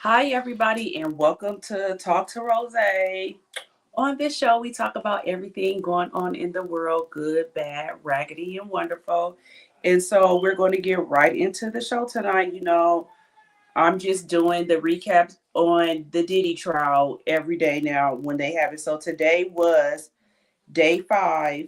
Hi, everybody, and welcome to Talk to Rose. On this show, we talk about everything going on in the world, good, bad, raggedy, and wonderful. And so we're going to get right into the show tonight. I'm just doing the recaps on the Diddy trial every day now when they have it. So today was day 5.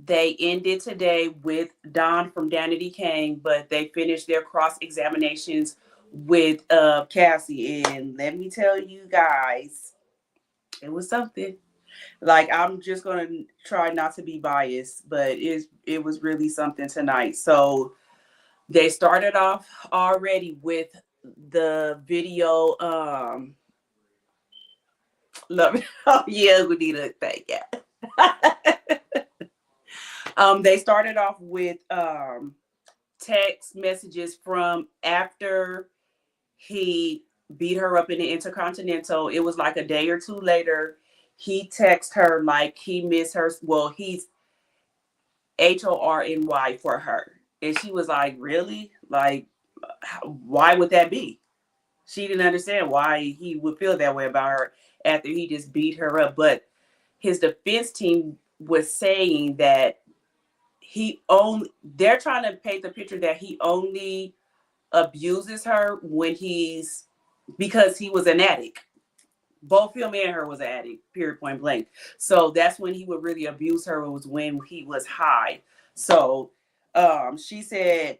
They ended today with Don from Danity Kane, but they finished their cross examinations with Cassie. And let me tell you guys, it was something. Like, I'm just gonna try not to be biased, but it was really something tonight. So they started off already with the video. Love it. Oh yeah, we need a thank you. They started off with text messages from after he beat her up in the Intercontinental. It was like a day or two later. He texted her like he missed her. Well, he's HORNY for her. And she was like, really? Like, why would that be? She didn't understand why he would feel that way about her after he just beat her up. But his defense team was saying that they're trying to paint the picture that he only abuses her because he was an addict. Both him and her was an addict, period, point blank. So that's when he would really abuse her. It was when he was high. So she said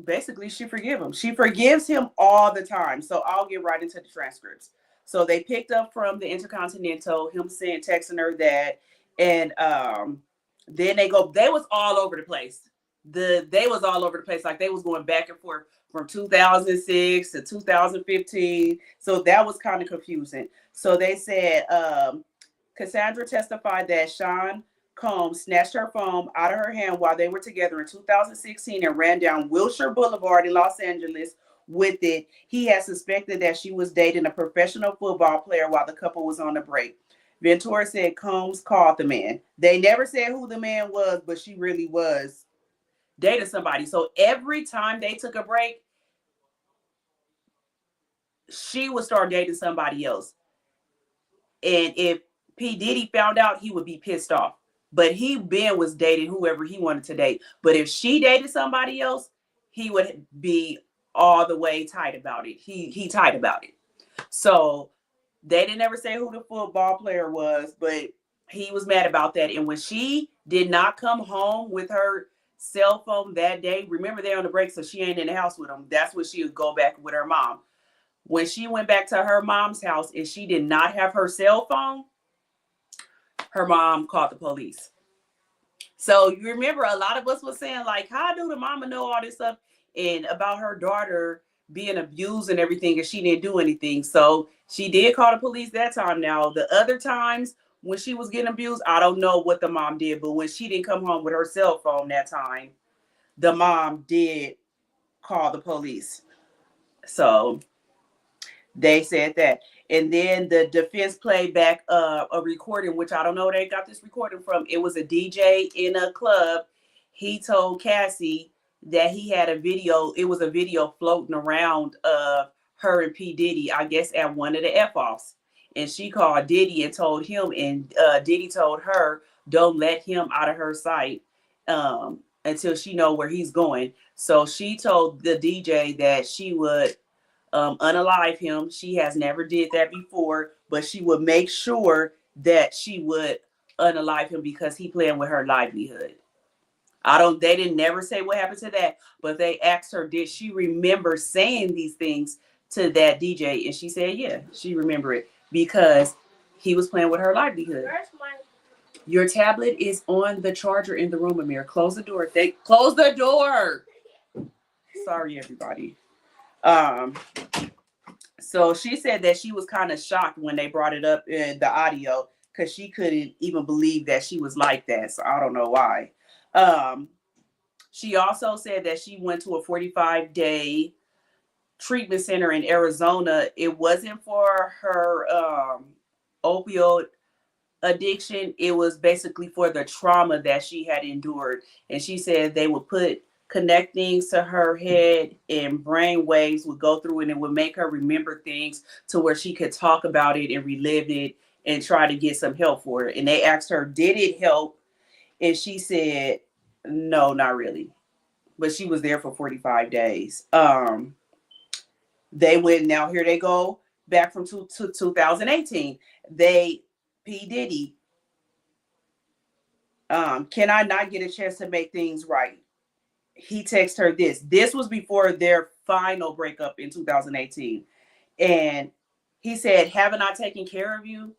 basically she forgive him. She forgives him all the time. So I'll get right into the transcripts. So they picked up from the Intercontinental, him saying, texting her that, and then they was all over the place. They was all over the place, like they was going back and forth from 2006 to 2015. So that was kind of confusing. So they said Cassandra testified that Sean Combs snatched her phone out of her hand while they were together in 2016 and ran down Wilshire Boulevard in Los Angeles with it. He had suspected that she was dating a professional football player while the couple was on a break. Ventura said Combs called the man. They never said who the man was, but she really was dating somebody. So every time they took a break, she would start dating somebody else. And if P. Diddy found out, he would be pissed off. But Ben was dating whoever he wanted to date. But if she dated somebody else, he would be all the way tight about it. He tight about it. So they didn't ever say who the football player was, but he was mad about that. And when she did not come home with her cell phone that day, remember they're on the break, so she ain't in the house with them. That's when she would go back with her mom. When she went back to her mom's house and she did not have her cell phone, her mom called the police. So you remember a lot of us was saying, like, how do the mama know all this stuff and about her daughter being abused and everything, and she didn't do anything? So she did call the police that time. Now, the other times when she was getting abused, I don't know what the mom did, but when she didn't come home with her cell phone that time, the mom did call the police. So they said that. And then the defense played back a recording, which I don't know where they got this recording from. It was a DJ in a club. He told Cassie that he had a video. It was a video floating around of her and P. Diddy, I guess, at one of the F-offs. And she called Diddy and told him, and Diddy told her, don't let him out of her sight until she know where he's going. So she told the DJ that she would unalive him. She has never did that before, but she would make sure that she would unalive him because he playing with her livelihood. They didn't never say what happened to that, but they asked her, did she remember saying these things to that DJ? And she said, yeah, she remembered it because he was playing with her livelihood. Your tablet is on the charger in the room, Amir. Close the door. Close the door. Sorry, everybody. So she said that she was kind of shocked when they brought it up in the audio because she couldn't even believe that she was like that. So I don't know why. She also said that she went to a 45-day treatment center in Arizona. It wasn't for her opioid addiction. It was basically for the trauma that she had endured. And she said they would put connect things to her head, and brain waves would go through and it would make her remember things to where she could talk about it and relive it and try to get some help for it. And they asked her, did it help? And she said, no, not really. But she was there for 45 days. They went, now here they go back from 2018. They, P. Diddy, can I not get a chance to make things right? He texted her this. This was before their final breakup in 2018. And he said, haven't I taken care of you?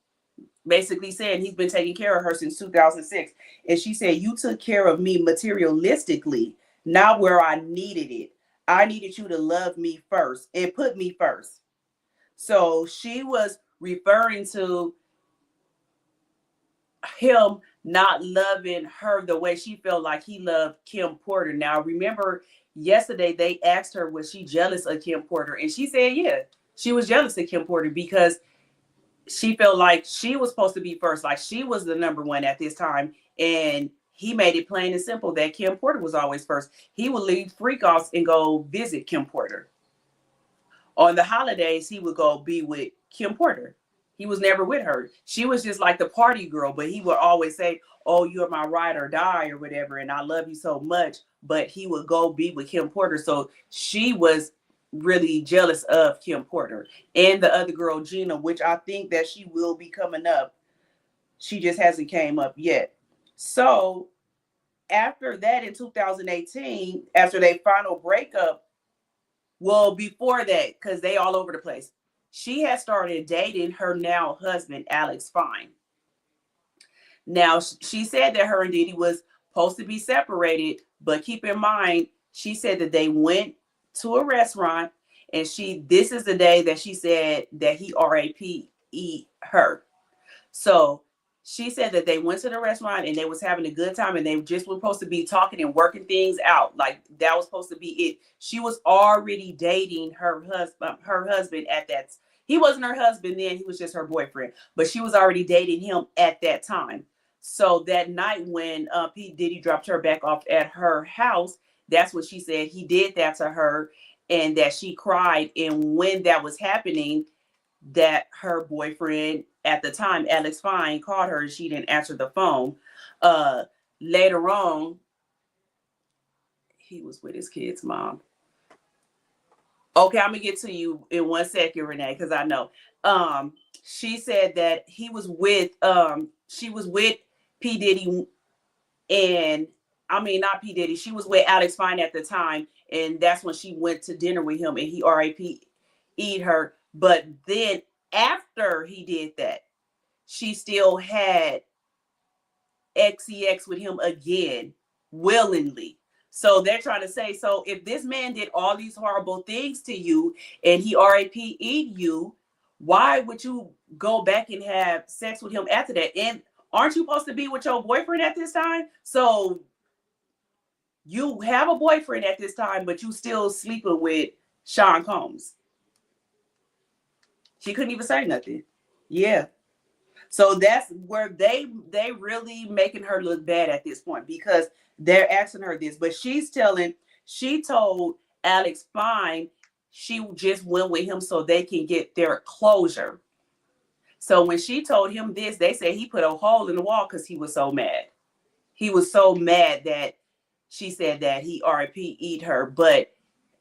Basically saying he's been taking care of her since 2006. And she said, you took care of me materialistically, not where I needed it. I needed you to love me first and put me first. So she was referring to him not loving her the way she felt like he loved Kim Porter. Now, remember, yesterday they asked her, was she jealous of Kim Porter? And she said, yeah, she was jealous of Kim Porter because she felt like she was supposed to be first, like she was the number one at this time. And he made it plain and simple that Kim Porter was always first. He would leave freak offs and go visit Kim Porter. On the holidays, he would go be with Kim Porter. He was never with her. She was just like the party girl, but he would always say, oh, you're my ride or die or whatever, and I love you so much. But he would go be with Kim Porter. So she was really jealous of Kim Porter and the other girl, Gina, which I think that she will be coming up. She just hasn't came up yet. So after that in 2018, after their final breakup, well, before that, because they all over the place, she had started dating her now husband, Alex Fine. Now, she said that her and Diddy was supposed to be separated, but keep in mind, she said that they went to a restaurant, and this is the day that she said that he RAP'd her. So she said that they went to the restaurant and they was having a good time and they just were supposed to be talking and working things out. Like that was supposed to be it. She was already dating her husband at that. He wasn't her husband then, he was just her boyfriend, but she was already dating him at that time. So that night when P. Diddy dropped her back off at her house, that's what she said. He did that to her and that she cried. And when that was happening, that her boyfriend at the time, Alex Fine, called her and she didn't answer the phone. Later on, he was with his kid's mom. Okay, I'm gonna get to you in 1 second, Renee, because I know. She said that she was with P. Diddy, and I mean not P. Diddy, she was with Alex Fine at the time, and that's when she went to dinner with him and he RAP'd her. But then after he did that, she still had XEX with him again, willingly. So they're trying to say, so if this man did all these horrible things to you and he RAP'd you, why would you go back and have sex with him after that? And aren't you supposed to be with your boyfriend at this time? So you have a boyfriend at this time, but you still sleeping with Sean Combs. She couldn't even say nothing. Yeah. So that's where they really making her look bad at this point because they're asking her this. But she told Alex Fine she just went with him so they can get their closure. So when she told him this, they said he put a hole in the wall because he was so mad. He was so mad that she said that he RAP'd her. But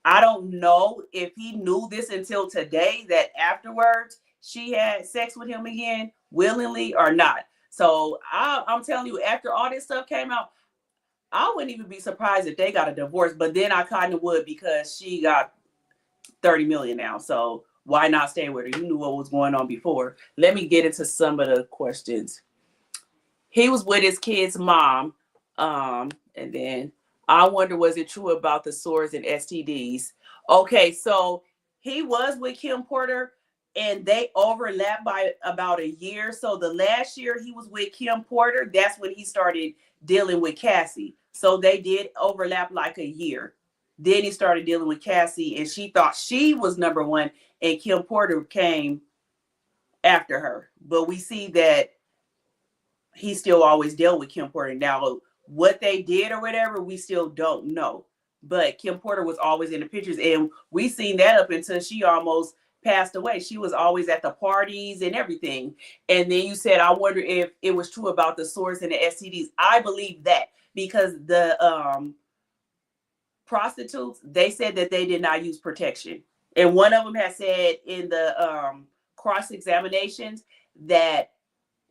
I don't know if he knew this until today that afterwards she had sex with him again willingly or not. So I'm telling you, after all this stuff came out, I wouldn't even be surprised if they got a divorce. But then I kind of would because she got 30 million now. So why not stay with her? You knew what was going on before. Let me get into some of the questions. He was with his kid's mom. And then I wonder, was it true about the sores and STDs? Okay, so he was with Kim Porter and they overlapped by about a year. So the last year he was with Kim Porter, that's when he started dealing with Cassie. So they did overlap like a year. Then he started dealing with Cassie and she thought she was number one and Kim Porter came after her. But we see that he still always dealt with Kim Porter. Now, what they did or whatever, we still don't know. but Kim Porter was always in the pictures, and we seen that up until she almost passed away. She was always at the parties and everything. And then you said, I wonder if it was true about the SORS and the STDs. I believe that because the prostitutes, they said that they did not use protection. And one of them had said in the cross examinations that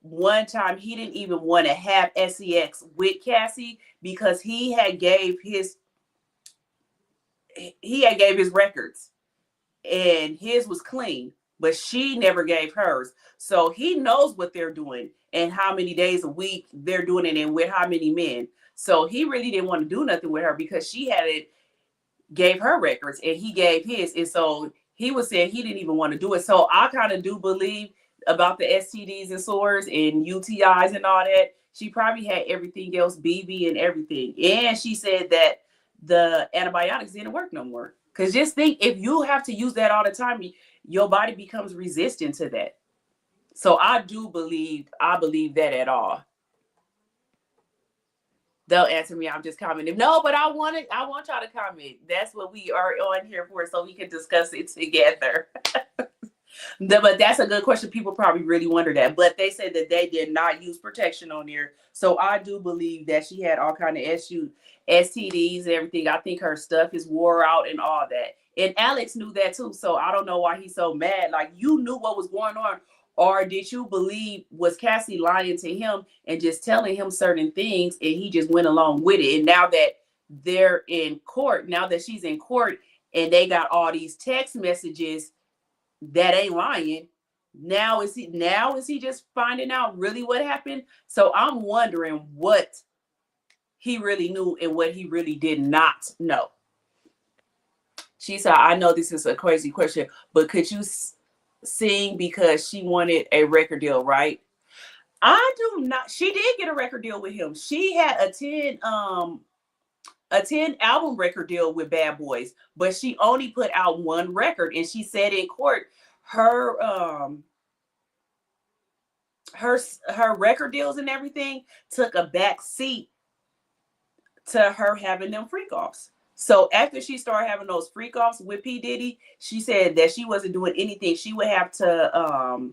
one time he didn't even want to have sex with Cassie because he had gave his records and his was clean, but she never gave hers. So he knows what they're doing and how many days a week they're doing it and with how many men. So he really didn't want to do nothing with her because she had it, gave her records and he gave his. And so he was saying he didn't even want to do it. So I kind of do believe about the STDs and sores and UTIs and all that. She probably had everything else, BB and everything. And she said that the antibiotics didn't work no more. Because just think, if you have to use that all the time, your body becomes resistant to that. So I believe that at all. They'll answer me. I'm just commenting. No, but I want y'all to comment. That's what we are on here for, so we can discuss it together. But that's a good question. People probably really wonder that. But they said that they did not use protection on there. So I do believe that she had all kind of STDs and everything. I think her stuff is wore out and all that. And Alex knew that too. So I don't know why he's so mad. Like, you knew what was going on. Or did you believe, was Cassie lying to him and just telling him certain things and he just went along with it? And now that they're in court, now that she's in court and they got all these text messages that ain't lying, now is he just finding out really what happened? So I'm wondering what he really knew and what he really did not know. She said, I know this is a crazy question, but could you sing because she wanted a record deal, right? I do not. She did get a record deal with him. She had a 10 album record deal with Bad Boys, but she only put out one record. And she said in court, her record deals and everything took a back seat to her having them freak offs. So after she started having those freak offs with P. Diddy, she said that she wasn't doing anything. She would have to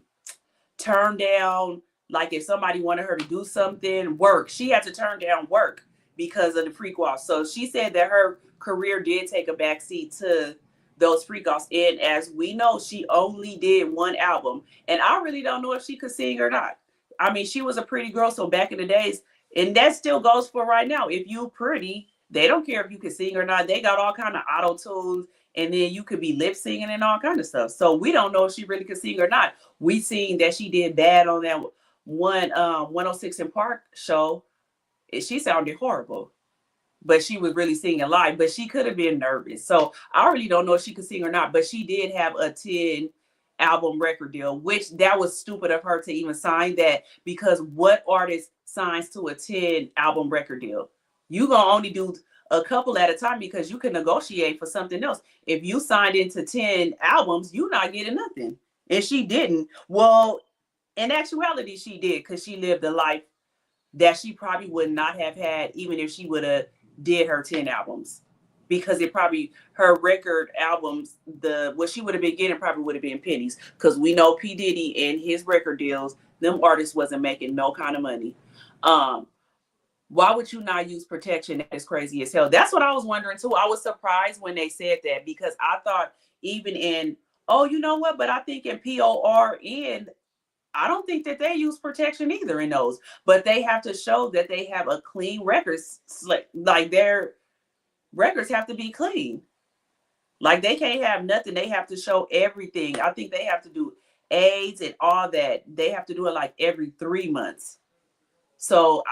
turn down, like if somebody wanted her to do something, work. She had to turn down work because of the freak offs. So she said that her career did take a backseat to those freak offs. And as we know, she only did one album. And I really don't know if she could sing or not. I mean, she was a pretty girl. So back in the days, and that still goes for right now. If you pretty, they don't care if you can sing or not. They got all kind of auto tunes, and then you could be lip singing and all kind of stuff. So we don't know if she really could sing or not. We seen that she did bad on that one 106 in Park show. She sounded horrible, but she was really singing live. But she could have been nervous. So I really don't know if she could sing or not. But she did have a 10 album record deal, which that was stupid of her to even sign that, because what artist signs to a 10 album record deal? You gonna only do a couple at a time because you can negotiate for something else. If you signed into 10 albums, you're not getting nothing. And she didn't. Well, in actuality, she did, because she lived a life that she probably would not have had even if she would have did her 10 albums. Because it probably, her record albums, what she would have been getting probably would have been pennies. Because we know P. Diddy and his record deals, them artists wasn't making no kind of money. Why would you not use protection? That is crazy as hell. That's what I was wondering too. I was surprised when they said that, because I thought even in, oh, you know what? But I think in PORN, I don't think that they use protection either in those. But they have to show that they have a clean record. Like their records have to be clean. Like they can't have nothing. They have to show everything. I think they have to do AIDS and all that. They have to do it like every 3 months. So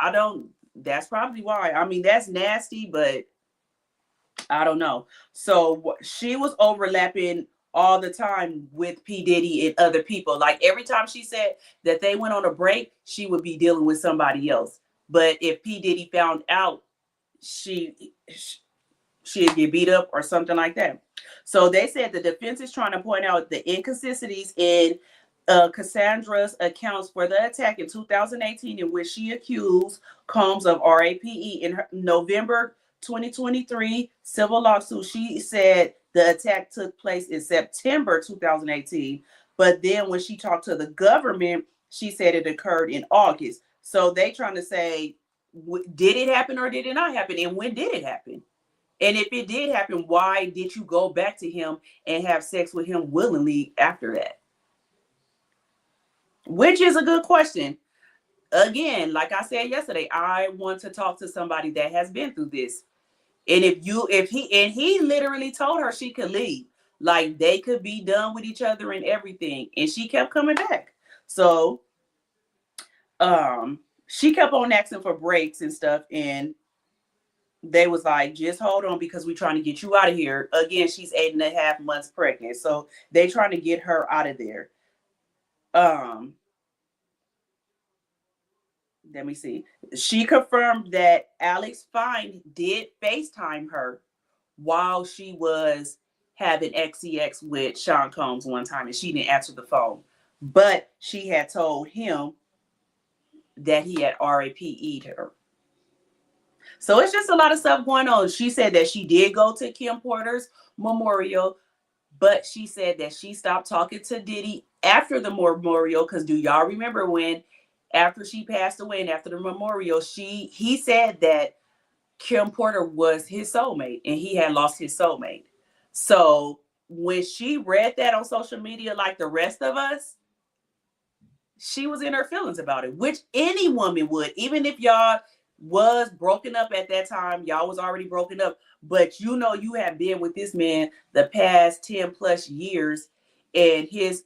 that's probably why. I mean, that's nasty, but I don't know. So she was overlapping all the time with P. Diddy and other people. Like every time she said that they went on a break, she would be dealing with somebody else. But if P. Diddy found out, she'd get beat up or something like that. So they said the defense is trying to point out the inconsistencies in Cassandra's accounts for the attack in 2018, in which she accused Combs of RAPE in November 2023 civil lawsuit. She said the attack took place in September 2018, but then when she talked to the government, she said it occurred in August. So they trying to say, did it happen or did it not happen, and when did it happen? And if it did happen, why did you go back to him and have sex with him willingly after that? Which is a good question. Again, like I said yesterday, I want to talk to somebody that has been through this. And he literally told her she could leave. Like they could be done with each other and everything. And she kept coming back. So she kept on asking for breaks and stuff. And they was like, just hold on because we're trying to get you out of here. Again, she's 8.5 months pregnant. So they trying to get her out of there. Let me see. She confirmed that Alex Fine did FaceTime her while she was having XEX with Sean Combs one time, and she didn't answer the phone. But she had told him that he had RAPE'd her. So it's just a lot of stuff going on. She said that she did go to Kim Porter's memorial, but she said that she stopped talking to Diddy after the memorial. Because do y'all remember when, after she passed away and after the memorial, he said that Kim Porter was his soulmate and he had lost his soulmate. So when she read that on social media, like the rest of us, she was in her feelings about it, which any woman would, even if y'all was broken up at that time, y'all was already broken up, but you know you have been with this man the past 10 plus years, and his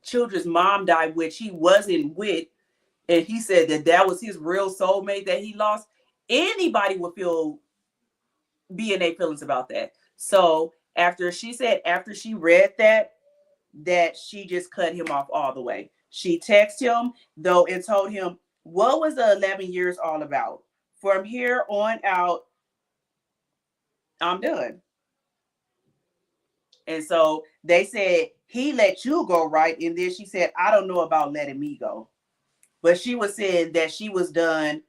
children's mom died, which he wasn't with, and he said that that was his real soulmate that he lost. Anybody would be in their feelings about that. So after she read that she just cut him off all the way. She texted him though and told him, what was the 11 years all about? From here on out, I'm done. And so they said, he let you go, right? And then she said, I don't know about letting me go. But she was saying that she was done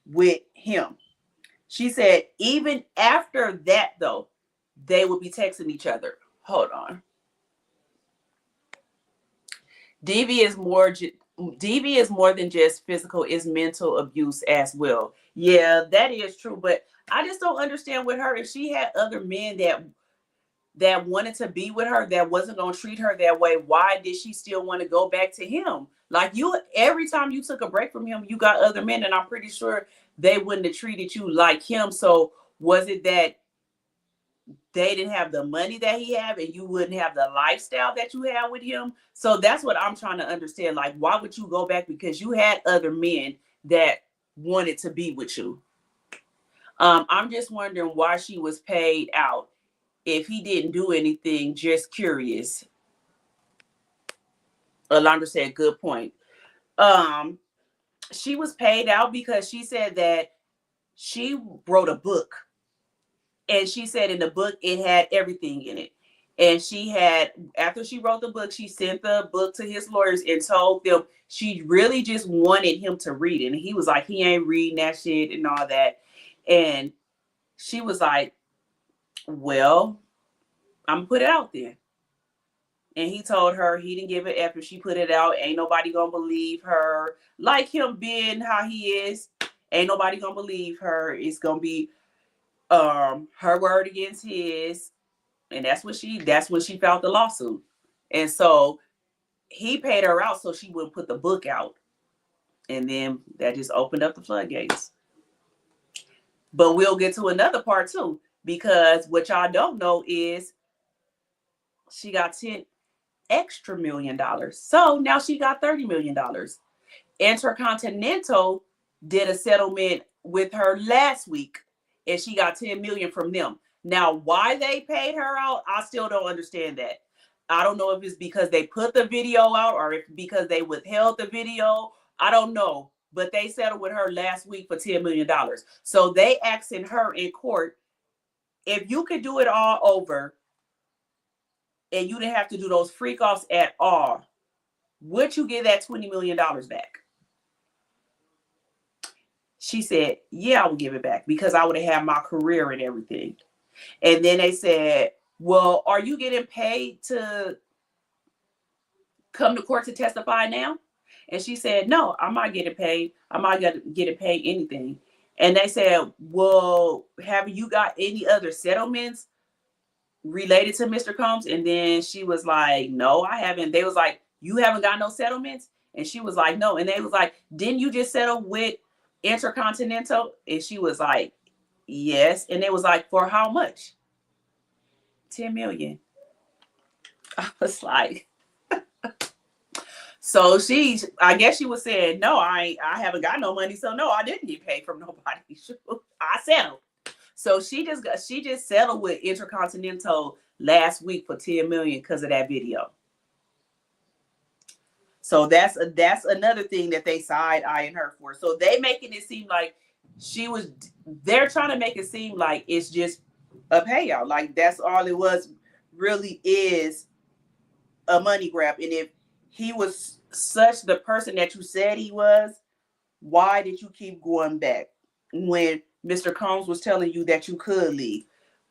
with him. She said, even after that, though, they would be texting each other. Hold on. DV is more than just physical, it's mental abuse as well. Yeah, that is true. But I just don't understand with her, if she had other men that wanted to be with her, that wasn't going to treat her that way, why did she still want to go back to him? Like, you, every time you took a break from him, you got other men, and I'm pretty sure they wouldn't have treated you like him. So was it that they didn't have the money that he had and you wouldn't have the lifestyle that you had with him? So that's what I'm trying to understand. Like, why would you go back? Because you had other men that wanted to be with you. I'm just wondering why she was paid out if he didn't do anything. Just curious. Alondra said, good point. She was paid out because she said that she wrote a book. And she said in the book, it had everything in it. And she had, after she wrote the book, she sent the book to his lawyers and told them she really just wanted him to read it. And he was like, he ain't reading that shit and all that. And she was like, well, I'm going to put it out there. And he told her he didn't give it after she put it out. Ain't nobody going to believe her. Like him being how he is, ain't nobody going to believe her. It's going to be her word against his. And that's when she filed the lawsuit. And so he paid her out so she wouldn't put the book out. And then that just opened up the floodgates. But we'll get to another part too, because what y'all don't know is she got $10 extra million. So now she got $30 million. Intercontinental did a settlement with her last week, and she got 10 million from them. Now, why they paid her out, I still don't understand that. I don't know if it's because they put the video out or if because they withheld the video. I don't know. But they settled with her last week for $10 million. So they asking her in court, if you could do it all over and you didn't have to do those freak offs at all, would you give that $20 million back? She said, yeah, I would give it back because I would have had my career and everything. And then they said, well, are you getting paid to come to court to testify now? And she said, no, I'm not getting paid. I'm not getting paid anything. And they said, well, have you got any other settlements related to Mr. Combs? And then she was like, no, I haven't. They was like, you haven't got no settlements? And she was like, no. And they was like, didn't you just settle with Intercontinental? And she was like, yes. And it was like, for how much? 10 million. I was like, so I guess she was saying, no, I haven't got no money. So no, I didn't get paid from nobody. I settled. So she just settled with Intercontinental last week for 10 million because of that video. So that's another thing that they side-eyeing her for. So they making it seem like they're trying to make it seem like it's just a payout. Like that's all it was, really is a money grab. And if he was such the person that you said he was, why did you keep going back when Mr. Combs was telling you that you could leave?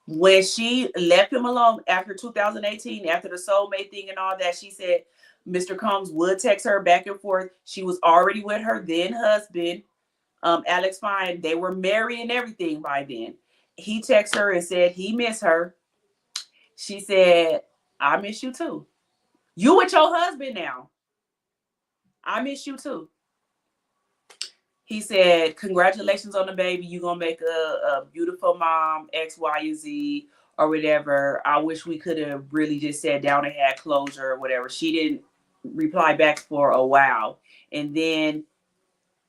When she left him alone after 2018, after the soulmate thing and all that, she said Mr. Combs would text her back and forth. She was already with her then husband, Alex Fine. They were married and everything by then. He texted her and said he missed her. She said, I miss you too. You with your husband now. I miss you too. He said, congratulations on the baby. You're going to make a beautiful mom, X, Y, and Z, or whatever. I wish we could have really just sat down and had closure or whatever. She didn't reply back for a while. And then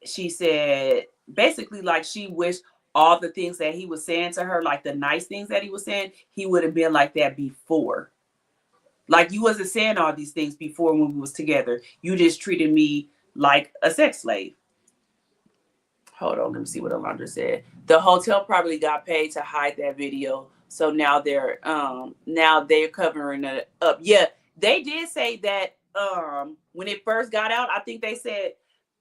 she said, basically, like she wished all the things that he was saying to her, like the nice things that he was saying, he would have been like that before. Like you wasn't saying all these things before when we was together. You just treated me like a sex slave. Hold on, let me see what Alondra said. The hotel probably got paid to hide that video, so now they're covering it up. Yeah, they did say that when it first got out, I think they said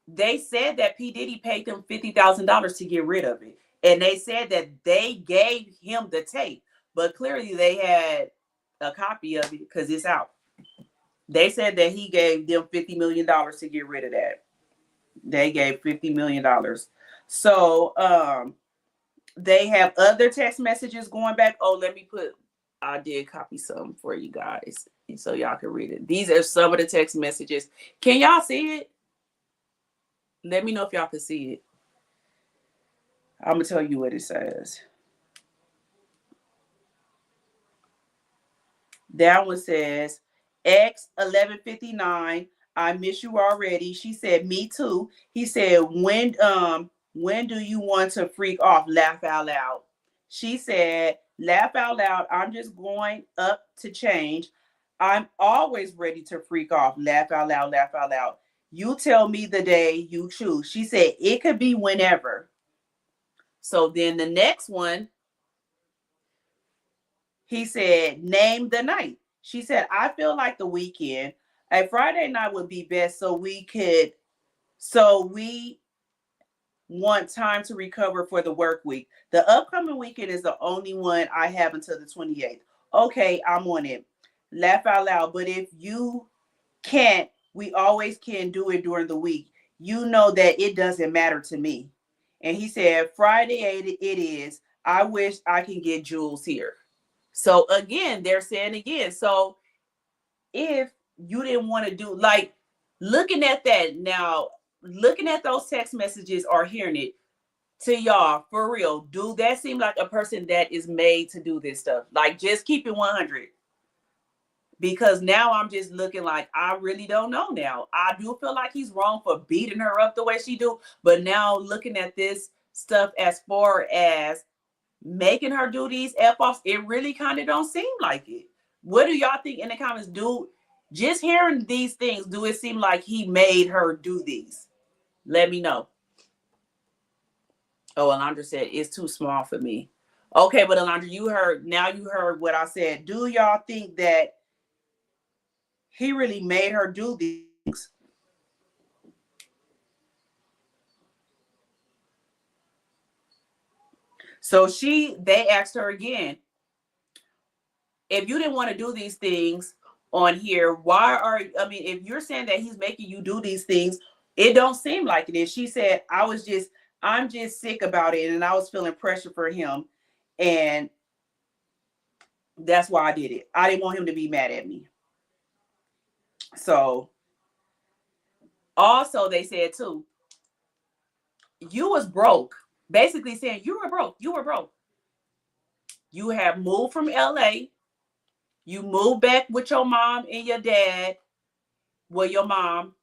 that P. Diddy paid them $50,000 to get rid of it, and they said that they gave him the tape, but clearly they had a copy of it because it's out. They said that he gave them $50 million to get rid of that. They gave $50 million. So they have other text messages going back. Oh, I did copy some for you guys so y'all can read it. These are some of the text messages. Can y'all see it? Let me know if y'all can see it. I'm going to tell you what it says. That one says, X1159, I miss you already. She said, me too. He said, when do you want to freak off? Laugh out loud. She said, laugh out loud. I'm just going up to change. I'm always ready to freak off. Laugh out loud, laugh out loud. You tell me the day you choose. She said, it could be whenever. So then the next one, he said, name the night. She said, I feel like the weekend. A Friday night would be best so we want time to recover for the work week. The upcoming weekend is the only one I have until the 28th. Okay, I'm on it. Laugh out loud. But if you can't, we always can do it during the week. You know that it doesn't matter to me. And he said, Friday it is. I wish I can get Jules here. So again, they're saying again. So if you didn't want to do, like, looking at that now, looking at those text messages or hearing it, to y'all, for real, do that seem like a person that is made to do this stuff? Like, just keep it 100. Because now I'm just looking like, I really don't know now. I do feel like he's wrong for beating her up the way she do. But now looking at this stuff as far as making her do these F-offs, it really kind of don't seem like it. What do y'all think in the comments? Just hearing these things, do it seem like he made her do these? Let me know. Oh, Alondra said, it's too small for me. Okay, but Alondra, you heard what I said. Do y'all think that he really made her do these? So they asked her again, if you didn't want to do these things on here, if you're saying that he's making you do these things, it don't seem like it is. She said, I'm just sick about it. And I was feeling pressure for him. And that's why I did it. I didn't want him to be mad at me. So also they said too, you was broke. Basically saying you were broke. You were broke. You have moved from LA. You moved back with your mom and your dad. Well, your mom,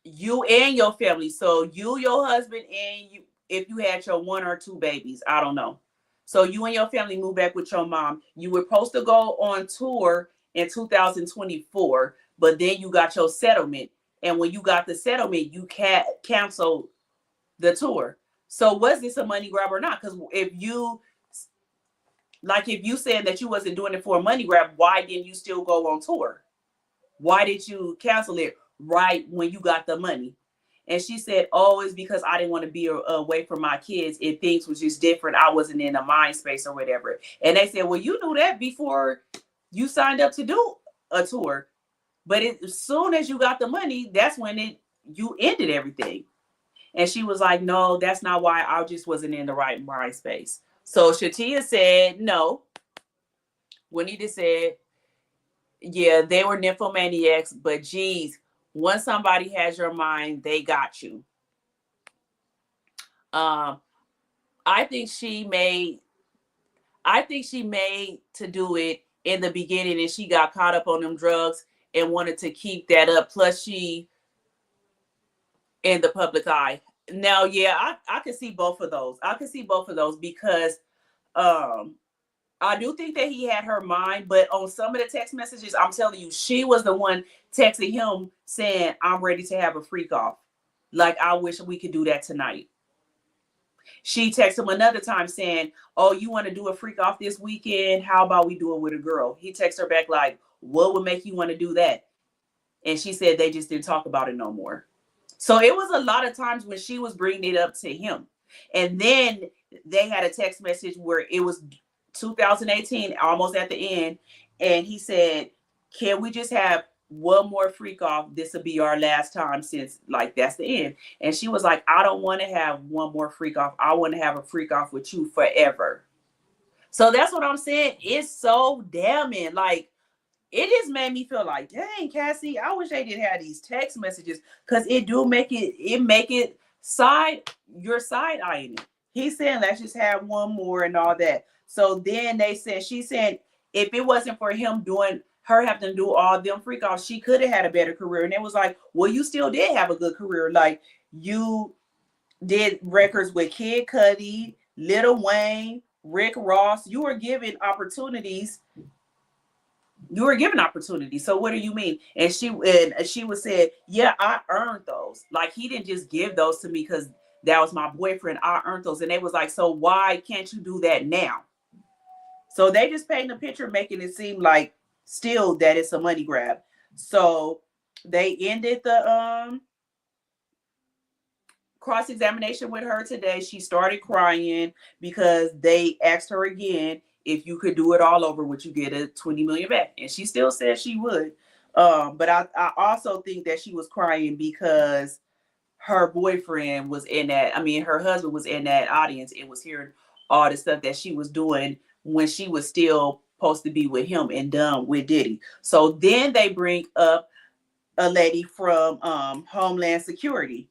you and your family. So you, your husband, and you, if you had your 1 or 2 babies, I don't know. So you and your family moved back with your mom. You were supposed to go on tour in 2024, but then you got your settlement. And when you got the settlement, you canceled the tour. So was this a money grab or not? Because if you said that you wasn't doing it for a money grab, why didn't you still go on tour? Why did you cancel it right when you got the money? And she said, oh, it's because I didn't want to be away from my kids. If things was just different, I wasn't in a mind space or whatever. And they said, well, you knew that before you signed up to do a tour. But as soon as you got the money, that's when you ended everything. And she was like, no, that's not why. I just wasn't in the right mind space. So Shatia said, no. Juanita said, yeah, they were nymphomaniacs, but geez, once somebody has your mind, they got you. I think she made to do it in the beginning, and she got caught up on them drugs and wanted to keep that up. Plus, she in the public eye. Now, yeah, I can see both of those. I can see both of those because I do think that he had her mind, but on some of the text messages, I'm telling you, she was the one texting him saying, I'm ready to have a freak off. Like, I wish we could do that tonight. She texted him another time saying, oh, you want to do a freak off this weekend? How about we do it with a girl? He texted her back like, what would make you want to do that? And she said they just didn't talk about it no more. So it was a lot of times when she was bringing it up to him. And then they had a text message where it was 2018, almost at the end. And he said, can we just have one more freak off? This will be our last time, since like that's the end. And she was like, I don't want to have one more freak off. I want to have a freak off with you forever. So that's what I'm saying. It's so damning. Like, it just made me feel like, dang, Cassie, I wish they didn't have these text messages, because it make it your side eyeing it. He's saying, let's just have one more and all that. So then she said, if it wasn't for him having to do all them freak offs, she could have had a better career. And it was like, well, you still did have a good career. Like, you did records with Kid Cudi, Lil Wayne, Rick Ross. You were given opportunities. So what do you mean? And she was said, yeah, I earned those. Like, he didn't just give those to me because that was my boyfriend. I earned those. And they was like, so why can't you do that now? So they just painting a picture, making it seem like still that it's a money grab. So they ended the cross-examination with her today. She started crying because they asked her again, if you could do it all over, would you get a $20 million back? And she still said she would. But I also think that she was crying because her boyfriend was her husband was in that audience and was hearing all the stuff that she was doing when she was still supposed to be with him and done with Diddy. So then they bring up a lady from Homeland Security.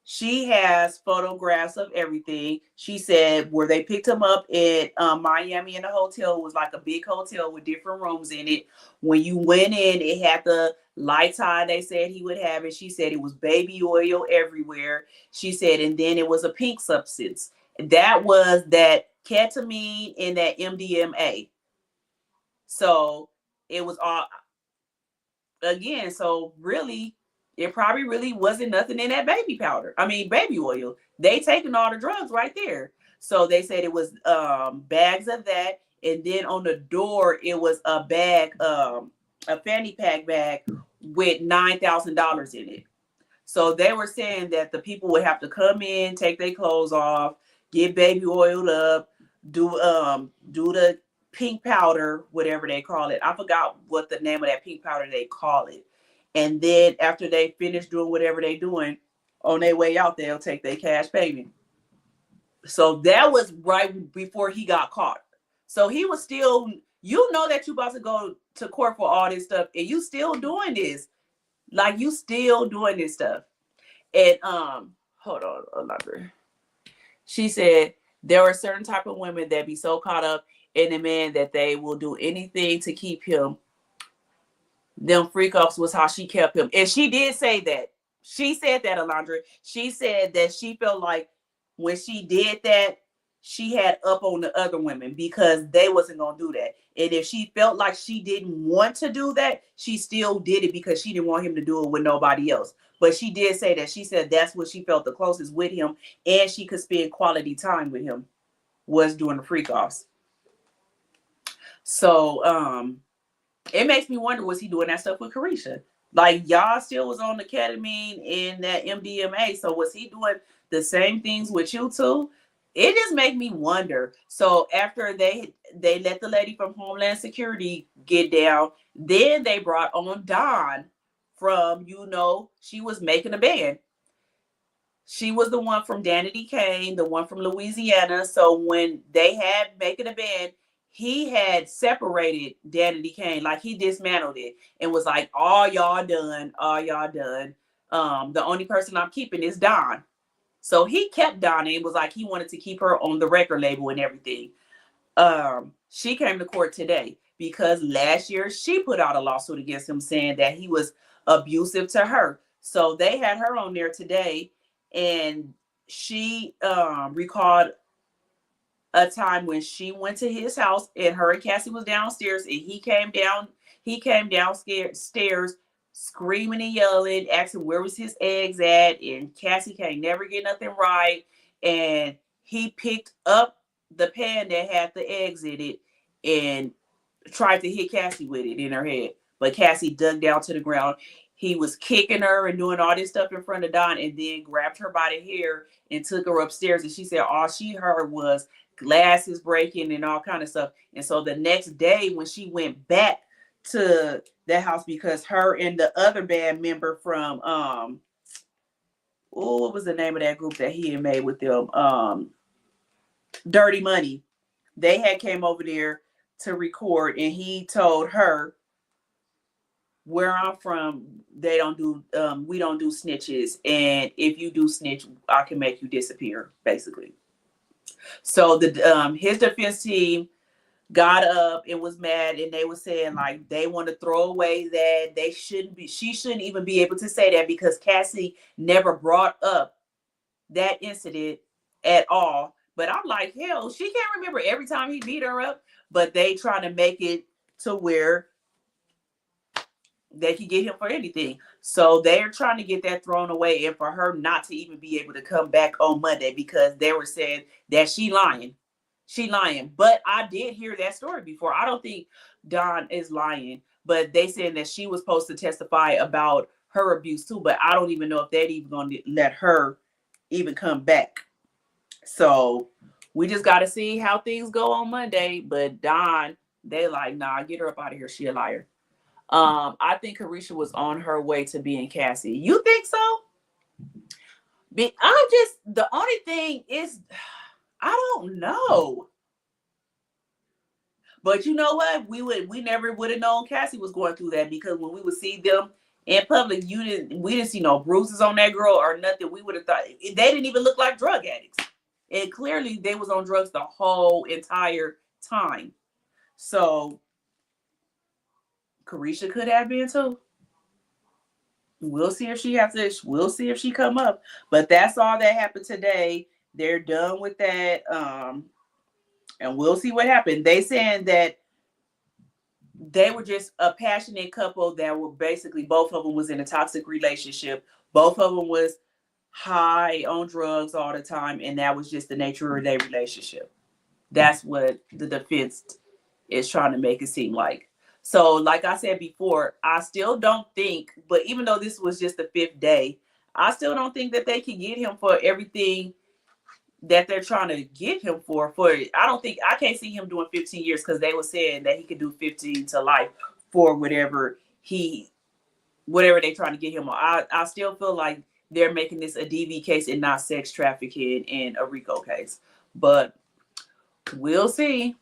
She has photographs of everything. She said where they picked him up at Miami in a hotel. It was like a big hotel with different rooms in it. When you went in, it had the lights high they said he would have it. She said it was baby oil everywhere. She said, and then it was a pink substance. That was that ketamine and that MDMA. So it was all, again, so really, it probably really wasn't nothing in that baby oil. They taking all the drugs right there. So they said it was bags of that. And then on the door, it was a bag, a fanny pack bag with $9,000 in it. So they were saying that the people would have to come in, take their clothes off, get baby oiled up, do the pink powder, whatever they call it. I forgot what the name of that pink powder they call it. And then after they finish doing whatever they doing, on their way out, they'll take their cash payment. So that was right before he got caught. So he was still, you know that you about to go to court for all this stuff, and you still doing this. Like you still doing this stuff. And hold on, Alondra. She said there are certain type of women that be so caught up in a man that they will do anything to keep him. Them freak offs was how she kept him. And she did say that. She said that, Alondra. She said that she felt like when she did that, she had up on the other women because they wasn't going to do that. And if she felt like she didn't want to do that, she still did it because she didn't want him to do it with nobody else. But she did say that. She said that's what she felt the closest with him, and she could spend quality time with him was doing the freak offs. So it makes me wonder, was he doing that stuff with Carisha? Like y'all still was on the ketamine and that MDMA, so was he doing the same things with you too? It just make me wonder. So after they let the lady from Homeland Security get down, then they brought on Dawn from, she was making a band. She was the one from Danity Kane, the one from Louisiana. So when they had making a band, he had separated Danity Kane, like he dismantled it and was like, all y'all done, all y'all done. The only person I'm keeping is Dawn. So he kept Dawn and was like he wanted to keep her on the record label and everything. She came to court today because last year she put out a lawsuit against him saying that he was abusive to her. So they had her on there today, and she recalled a time when she went to his house and her and Cassie was downstairs, and he came downstairs screaming and yelling, asking where was his eggs at, and Cassie can't never get nothing right. And he picked up the pan that had the eggs in it and tried to hit Cassie with it in her head. But Cassie dug down to the ground. He was kicking her and doing all this stuff in front of Dawn, and then grabbed her by the hair and took her upstairs. And she said all she heard was glasses breaking and all kind of stuff. And so the next day when she went back to the house, because her and the other band member from what was the name of that group that he had made with them? Dirty Money. They had came over there to record, and he told her, where I'm from, they don't do we don't do snitches, and if you do snitch, I can make you disappear, basically. So the his defense team got up and was mad, and they were saying like they want to throw away that she shouldn't even be able to say that because Cassie never brought up that incident at all. But I'm like, hell, she can't remember every time he beat her up, but they trying to make it to where they could get him for anything. So they're trying to get that thrown away, and for her not to even be able to come back on Monday because they were saying that she lying. She lying. But I did hear that story before. I don't think Dawn is lying, but they said that she was supposed to testify about her abuse too, but I don't even know if they're even going to let her even come back. So we just got to see how things go on Monday. But Dawn, they like, nah, get her up out of here. She a liar. I think Carisha was on her way to being Cassie. You think so? The only thing is, I don't know. But you know what? We never would have known Cassie was going through that, because when we would see them in public, we didn't see no bruises on that girl or nothing. We would have thought they didn't even look like drug addicts. And clearly they was on drugs the whole entire time. So Carisha could have been too. We'll see if she come up. But that's all that happened today. They're done with that. And we'll see what happened. They saying that they were just a passionate couple that were basically, both of them was in a toxic relationship. Both of them was high on drugs all the time, and that was just the nature of their relationship. That's what the defense is trying to make it seem like. So like I said before, I still don't think, but even though this was just the 5th day, I still don't think that they can get him for everything that they're trying to get him for. I can't see him doing 15 years because they were saying that he could do 15 to life for whatever they're trying to get him on. I still feel like they're making this a DV case and not sex trafficking and a RICO case. But we'll see.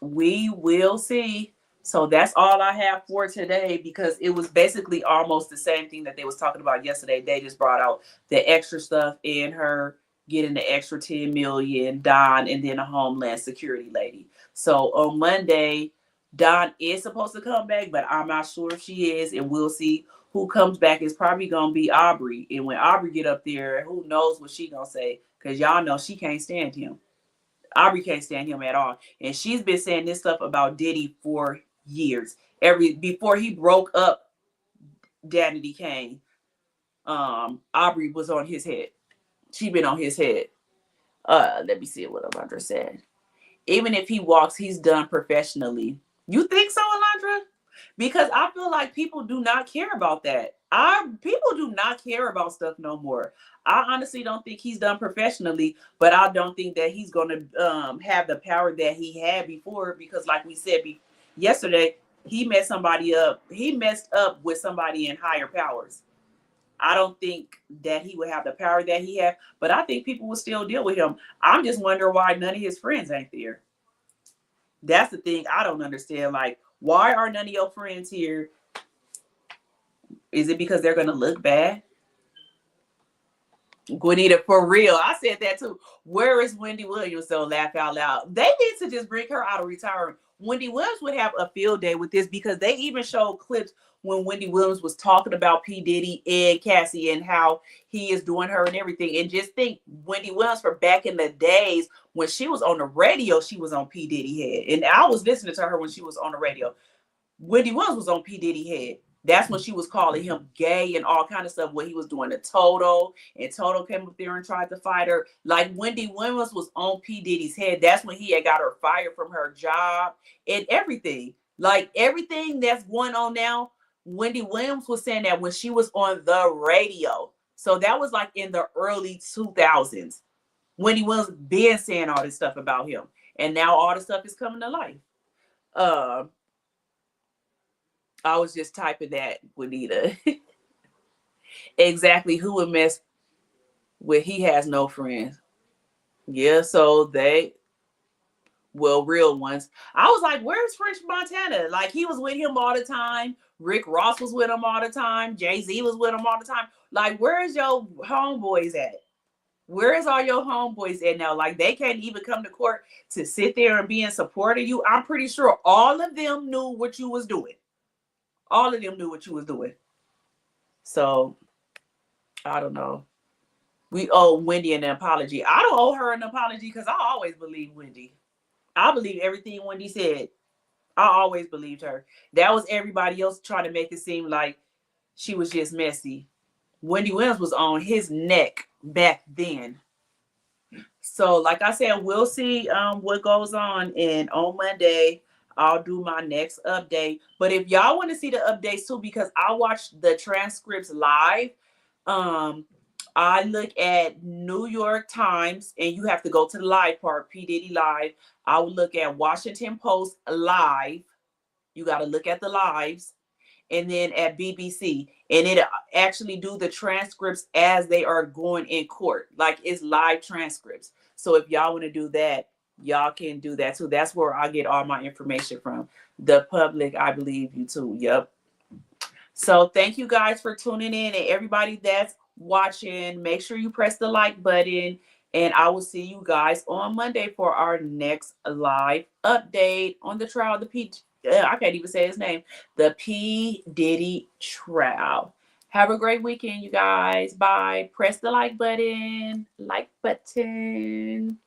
We will see. So that's all I have for today, because it was basically almost the same thing that they was talking about yesterday. They just brought out the extra stuff in her getting the extra 10 million, Don, and then a Homeland Security lady. So on Monday, Don is supposed to come back, but I'm not sure if she is, and we'll see who comes back. It's probably gonna be Aubrey. And when Aubrey get up there, who knows what she gonna say, because y'all know she can't stand him. Aubrey can't stand him at all. And she's been saying this stuff about Diddy for years. Before he broke up Danity Kane, Aubrey was on his head. She been on his head. Let me see what Alondra said. Even if he walks, he's done professionally. You think so, Alondra? Because I feel like people do not care about that. People do not care about stuff no more. I honestly don't think he's done professionally, but I don't think that he's going to have the power that he had before, because like we said yesterday, he messed somebody up. He messed up with somebody in higher powers. I don't think that he would have the power that he had, but I think people will still deal with him. I'm just wondering why none of his friends ain't there. That's the thing I don't understand. Like, why are none of your friends here? Is it because they're going to look bad? Gwenita, for real. I said that too. Where is Wendy Williams? So laugh out loud. They need to just bring her out of retirement. Wendy Williams would have a field day with this, because they even showed clips when Wendy Williams was talking about P. Diddy and Cassie and how he is doing her and everything. And just think, Wendy Williams, for back in the days when she was on the radio, she was on P. Diddy head. And I was listening to her when she was on the radio. Wendy Williams was on P. Diddy head. That's when she was calling him gay and all kind of stuff, what he was doing to Toto. And Toto came up there and tried to fight her. Like, Wendy Williams was on P. Diddy's head. That's when he had got her fired from her job and everything. Like, everything that's going on now, Wendy Williams was saying that when she was on the radio. So that was like in the early 2000s. Wendy Williams been saying all this stuff about him. And now all the stuff is coming to life. I was just typing that, Juanita. Exactly. Who would mess with? He has no friends. Yeah, so real ones. I was like, where's French Montana? Like, he was with him all the time. Rick Ross was with him all the time. Jay-Z was with him all the time. Like, where's your homeboys at? Where is all your homeboys at now? Like, they can't even come to court to sit there and be in support of you. I'm pretty sure all of them knew what you was doing. All of them knew what you was doing. So, I don't know. We owe Wendy an apology. I don't owe her an apology, because I always believe Wendy. I believe everything Wendy said. I always believed her. That was everybody else trying to make it seem like she was just messy. Wendy Williams was on his neck back then. So, like I said, we'll see what goes on. And on Monday, I'll do my next update. But if y'all want to see the updates too, because I watched the transcripts live, I look at New York Times, and you have to go to the live part, P. Diddy Live. I would look at Washington Post Live. You got to look at the lives. And then at BBC. And it actually do the transcripts as they are going in court. Like, it's live transcripts. So if y'all want to do that, y'all can do that too. That's where I get all my information from. The public, I believe you too. Yep. So thank you guys for tuning in, and everybody that's watching, make sure you press the like button, and I will see you guys on Monday for our next live update on the trial of the I can't even say his name, the P. Diddy trial. Have a great weekend, you guys. Bye. Press the like button. Like button.